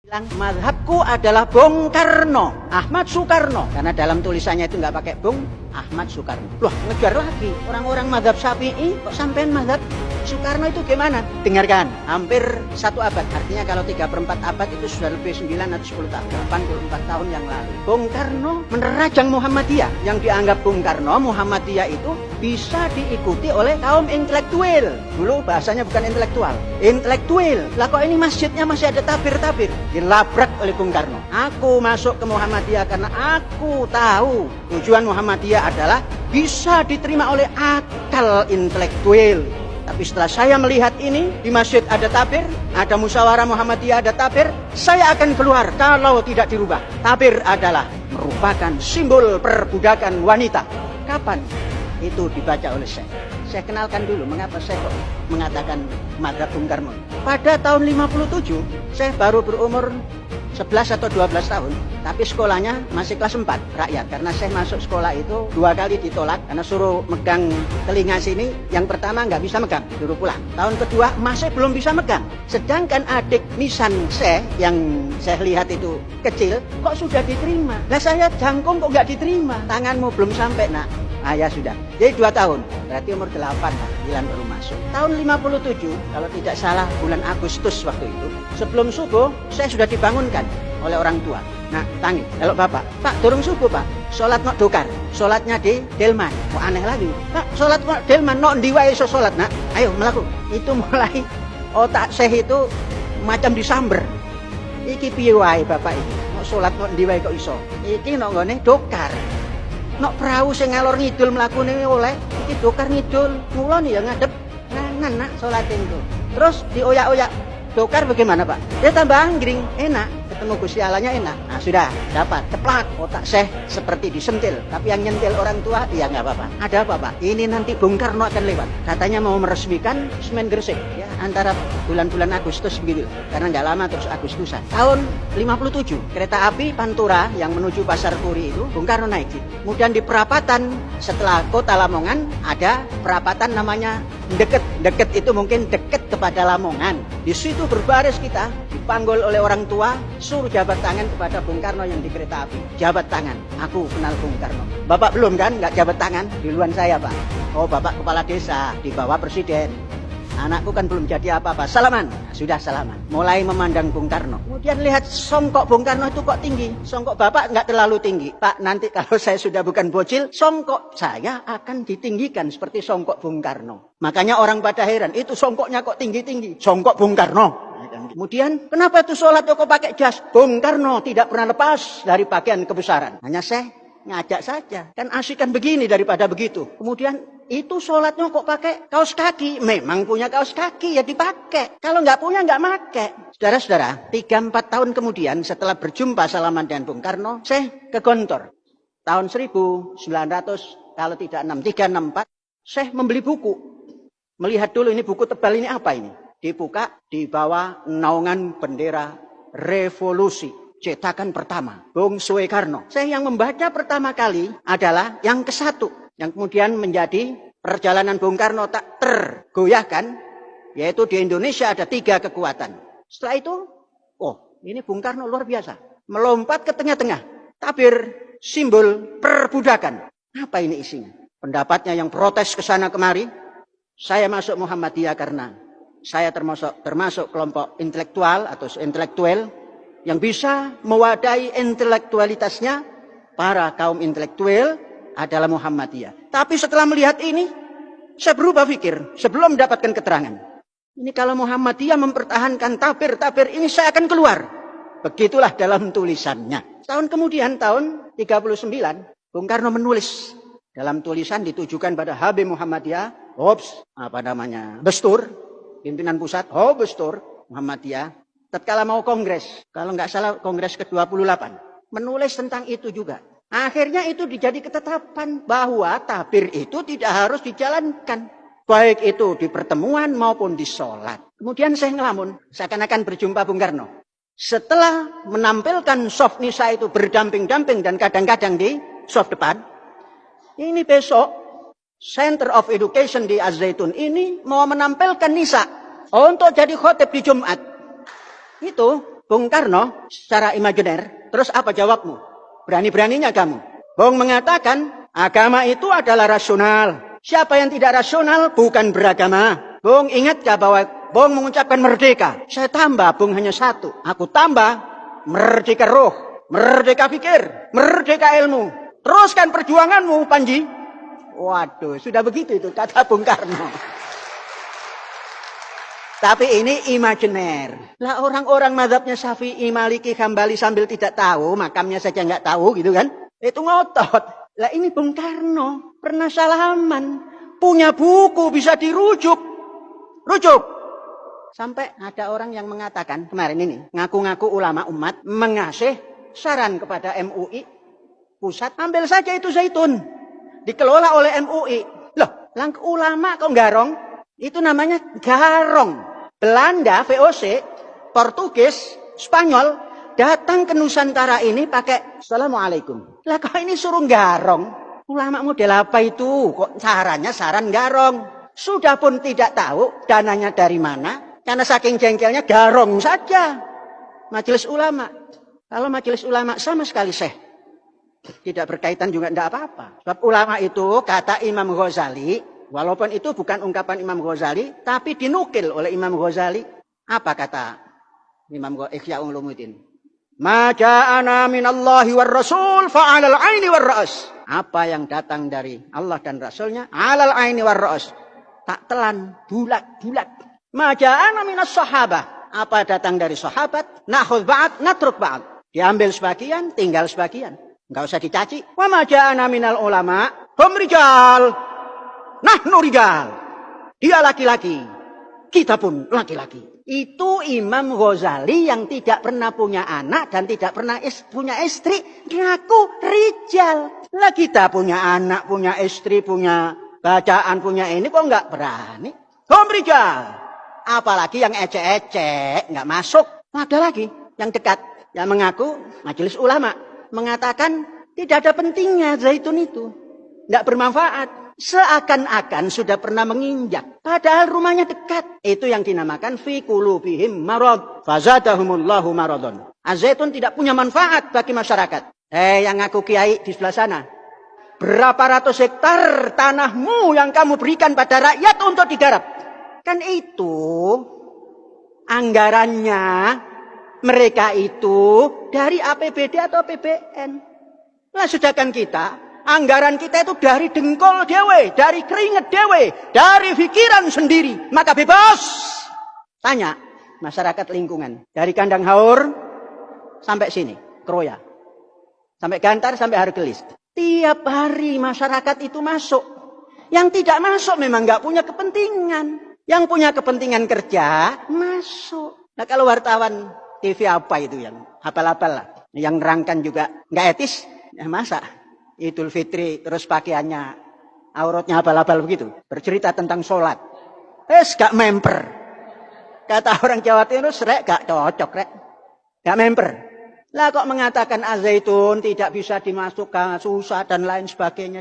bilang mazhabku adalah Bung Karno, Ahmad Soekarno, karena dalam tulisannya itu nggak pakai Bung Ahmad Soekarno. Loh, ngejar lagi orang-orang mazhab Syafi'i kok sampean mazhab Soekarno itu gimana? Dengarkan, hampir 1 abad, artinya kalau 3/4 abad itu sudah lebih 9 atau 10 tahun, 84 tahun yang lalu. Bung Karno menerajang Muhammadiyah, yang dianggap Bung Karno Muhammadiyah itu bisa diikuti oleh kaum intelektual. Dulu bahasanya bukan intelektual, intelektual. Lah kok ini masjidnya masih ada tabir-tabir? Dilabrak oleh Bung Karno. Aku masuk ke Muhammadiyah karena aku tahu tujuan Muhammadiyah adalah bisa diterima oleh akal intelektual. Tapi setelah saya melihat ini, di masjid ada tabir, ada musyawarah Muhammadiyah ada tabir, saya akan keluar kalau tidak dirubah. Tabir adalah merupakan simbol perbudakan wanita. Kapan itu dibaca oleh saya? Saya kenalkan dulu mengapa saya kok mengatakan mazhab Bung Karno. Pada tahun 57, saya baru berumur 11 atau 12 tahun, tapi sekolahnya masih kelas 4 rakyat. Karena saya masuk sekolah itu 2 kali ditolak karena suruh megang telinga sini. Yang pertama nggak bisa megang, suruh pulang. Tahun kedua masih belum bisa megang. Sedangkan adik nisan saya yang saya lihat itu kecil, kok sudah diterima. Nah saya jangkung kok nggak diterima. Tanganmu belum sampai, nak. Ah ya sudah, jadi 2 tahun, berarti umur 8 lah, 9 baru masuk. Tahun 57, kalau tidak salah bulan Agustus waktu itu, sebelum subuh saya sudah dibangunkan oleh orang tua. Nah, tangi, kalau bapak, Pak, durung subuh Pak, sholat nok dokar, sholatnya di Delman. Kok aneh lagi, Pak, sholat nok Delman, nok ndiwae iso sholat nak, ayo melaku. Itu mulai otak saya itu macam disamber. Iki piye wae bapak iki, nok sholat nok ndiwae kok iso, iki nok nggone dokar. Nok perahu sing ngalor ngidul mlakune oleh iki dokar ngidul. Mula nih ya ngadep kanan nak salatin itu. Terus dioyak-oyak. Dokar bagaimana, Pak? Dia tambah anggring, enak. Ketemu Gusti Allahnya enak. Nah, sudah dapat. Ceplak otak saya seperti disentil. Tapi yang nyentil orang tua, ya nggak apa-apa. Ada apa, Pak? Ini nanti Bung Karno akan lewat. Katanya mau meresmikan semen Gresik ya, antara bulan-bulan Agustus begitu. Karena nggak lama terus Agustusan. Tahun 57, kereta api Pantura yang menuju Pasar Turi itu Bung Karno naik. Kemudian di perapatan setelah Kota Lamongan ada perapatan namanya Deket itu mungkin deket kepada Lamongan. Di situ berbaris kita, dipanggul oleh orang tua, suruh jabat tangan kepada Bung Karno yang di kereta api. Jabat tangan, aku kenal Bung Karno. Bapak belum kan, nggak jabat tangan? Duluan saya Pak. Oh bapak kepala desa, di bawah presiden. Anakku kan belum jadi apa-apa. Salaman, sudah salaman. Mulai memandang Bung Karno. Kemudian lihat songkok Bung Karno itu kok tinggi. Songkok bapak nggak terlalu tinggi. Pak, nanti kalau saya sudah bukan bocil, songkok saya akan ditinggikan seperti songkok Bung Karno. Makanya orang pada heran, itu songkoknya kok tinggi-tinggi. Songkok Bung Karno. Kemudian, kenapa itu sholat kok pakai jas? Bung Karno tidak pernah lepas dari pakaian kebesaran. Hanya saya ngajak saja. Kan asikan begini daripada begitu. Kemudian, itu sholatnya kok pakai kaos kaki. Memang punya kaos kaki ya dipakai. Kalau nggak punya nggak pakai. Saudara-saudara, 3-4 tahun kemudian setelah berjumpa salaman dengan Bung Karno, saya ke Gontor. Tahun 1900, kalau tidak 63, 64, saya membeli buku. Melihat dulu ini buku tebal ini apa ini. Dibuka di bawah naungan bendera revolusi. Cetakan pertama, Bung Soekarno. Saya yang membaca pertama kali adalah yang ke-1. Yang kemudian menjadi perjalanan Bung Karno tak tergoyahkan, yaitu di Indonesia ada 3 kekuatan. Setelah itu, oh ini Bung Karno luar biasa. Melompat ke tengah-tengah, tabir simbol perbudakan. Apa ini isinya? Pendapatnya yang protes ke sana kemari. Saya masuk Muhammadiyah karena saya termasuk kelompok intelektual atau intelektual yang bisa mewadahi intelektualitasnya para kaum intelektual adalah Muhammadiyah. Tapi setelah melihat ini, saya berubah pikir sebelum mendapatkan keterangan. Ini kalau Muhammadiyah mempertahankan tabir-tabir ini, saya akan keluar. Begitulah dalam tulisannya. Tahun kemudian, tahun 39, Bung Karno menulis. Dalam tulisan ditujukan pada HB Muhammadiyah, Bestur, pimpinan pusat, Bestur, Muhammadiyah. Tatkala mau kongres, kalau nggak salah kongres ke-28, menulis tentang itu juga. Akhirnya itu dijadi ketetapan bahwa tabir itu tidak harus dijalankan. Baik itu di pertemuan maupun di sholat. Kemudian saya ngelamun, seakan-akan berjumpa Bung Karno. Setelah menampilkan soft nisa itu berdamping-damping dan kadang-kadang di soft depan. Ini besok, Center of Education di Az-Zaitun ini mau menampilkan nisa untuk jadi khotib di Jumat. Itu Bung Karno secara imajiner. Terus apa jawabmu? Berani-beraninya kamu. Bung mengatakan agama itu adalah rasional. Siapa yang tidak rasional bukan beragama. Bung ingatkah bahwa Bung mengucapkan merdeka? Saya tambah Bung hanya satu. Aku tambah merdeka roh, merdeka pikir, merdeka ilmu. Teruskan perjuanganmu Panji. Waduh, sudah begitu itu kata Bung Karno. Tapi ini imajiner. Lah orang-orang mazhabnya Syafi'i, Maliki, Hambali sambil tidak tahu, makamnya saja nggak tahu gitu kan. Itu ngotot. Lah ini Bung Karno, pernah salaman. Punya buku bisa dirujuk. Rujuk. Sampai ada orang yang mengatakan, kemarin ini, ngaku-ngaku ulama umat, mengasih saran kepada MUI pusat. Ambil saja itu zaitun. Dikelola oleh MUI. Loh, langkah ulama kok garong? Itu namanya garong. Belanda, VOC, Portugis, Spanyol, datang ke Nusantara ini pakai Assalamualaikum. Lah kok ini suruh garong? Ulama model apa itu? Kok sarannya saran garong? Sudah pun tidak tahu dananya dari mana. Karena saking jengkelnya garong saja. Majelis ulama. Kalau majelis ulama sama sekali seh. Tidak berkaitan juga tidak apa-apa. Sebab ulama itu kata Imam Ghazali. Walaupun itu bukan ungkapan Imam Ghazali, tapi dinukil oleh Imam Ghazali. Apa kata Imam Ihya Ulumuddin? Ma ja'ana minallahi war rasul fa'alal aini war ra's. Apa yang datang dari Allah dan Rasulnya, alal aini war ra's. Tak telan, bulat-bulat. Ma ja'ana minas sahabah. Apa datang dari sahabat, nakhudh ba'd, natruk ba'd. Diambil sebagian, tinggal sebagian. Enggak usah dicaci. Wa ma ja'ana minal ulama, hum rijal. Nahnu rijal. Dia laki-laki. Kita pun laki-laki. Itu Imam Ghazali yang tidak pernah punya anak dan tidak pernah punya istri. Ngaku rijal. Lah kita punya anak, punya istri, punya bacaan, punya ini kok enggak berani. Hum rijal. Apalagi yang ecek-ecek, enggak masuk. Ada lagi yang dekat. Yang mengaku majelis ulama. Mengatakan tidak ada pentingnya zaitun itu. Enggak bermanfaat. Seakan-akan sudah pernah menginjak. Padahal rumahnya dekat. Itu yang dinamakan fi qulubihim marad. Fazadahumullahu maradon. Zaitun tidak punya manfaat bagi masyarakat. Yang ngaku kiai di sebelah sana. Berapa ratus hektar tanahmu yang kamu berikan pada rakyat untuk digarap. Kan itu anggarannya mereka itu dari APBD atau APBN. Nah sedangkan kita. Anggaran kita itu dari dengkol dewe, dari keringet dewe, dari pikiran sendiri. Maka bebas. Tanya masyarakat lingkungan. Dari Kandang Haur sampai sini, Kroya. Sampai Gantar, sampai Hargelis. Tiap hari masyarakat itu masuk. Yang tidak masuk memang nggak punya kepentingan. Yang punya kepentingan kerja, masuk. Nah kalau wartawan TV apa itu yang hafal-hafal lah. Yang nerangkan juga nggak etis, ya masa? Idul Fitri terus pakaiannya auratnya abal-abal begitu. Bercerita tentang sholat. Gak memper. Kata orang Jawa Timur, rek gak cocok rek. Gak memper. Lah kok mengatakan azaitun tidak bisa dimasukkan susah dan lain sebagainya.